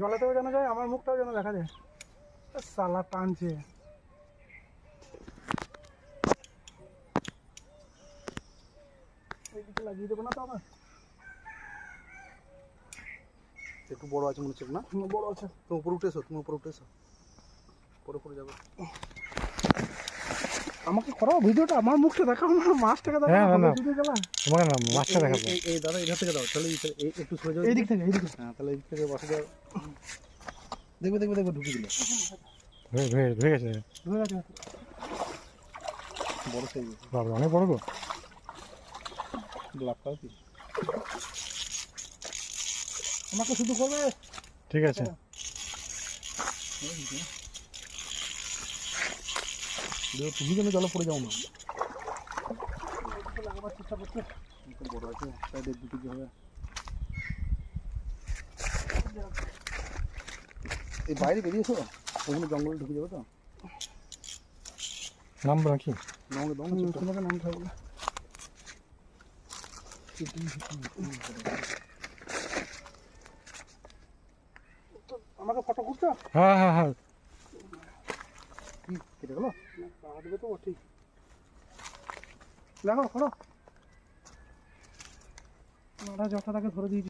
জলেতেও যেন যায়, আমার মুখটাও যেন দেখা যায়। সালা টানছে। এইদিকে লাগিয়ে দেবো না তো আবার? একটু বড় আছে মনে হচ্ছে না? বড় আছে। তুমি উপরে উঠে এসো, তুমি উপরে উঠে এসো, পরে যাবে। আমাকে করো ভিডিওটা, আমার মুখটা দেখাও না, মাছটাকে দেখাও। হ্যাঁ, না শুধু গেলা তোমাকে না মাছটা দেখাবো। এই দাদা এখান থেকে দাও, তাহলে একটু সরে যাও। এই দিক থেকে, এই দিকে। হ্যাঁ, তাহলে এই দিক থেকে বসে যাও। দেখবে ঢুকে দিল। ধুয়ে গেছে। ধরে আছে বড় সাইজ, বাবা অনেক বড় গো। ব্ল্যাক কালার কি? আমাকে শুধু করবে। ঠিক আছে। তুমি যেন জলে পড়ে যাও না। লাগাবার চেষ্টা করছে। বড় আছে, সাইডে দুটো কি হবে? এই বাইরে বেরিয়েছো, ওখানে জঙ্গলে ঢুকে যাবে তো। নামবো নাকি? তোমাকে নামতে হবে না। আমাকে ফটো করছো? হ্যাঁ হ্যাঁ হ্যাঁ। কি কেটে গেল? পাওয়া দেবে তো ঠিক। দেখো করো, আমরা যতটাকে ধরে দিয়েছি।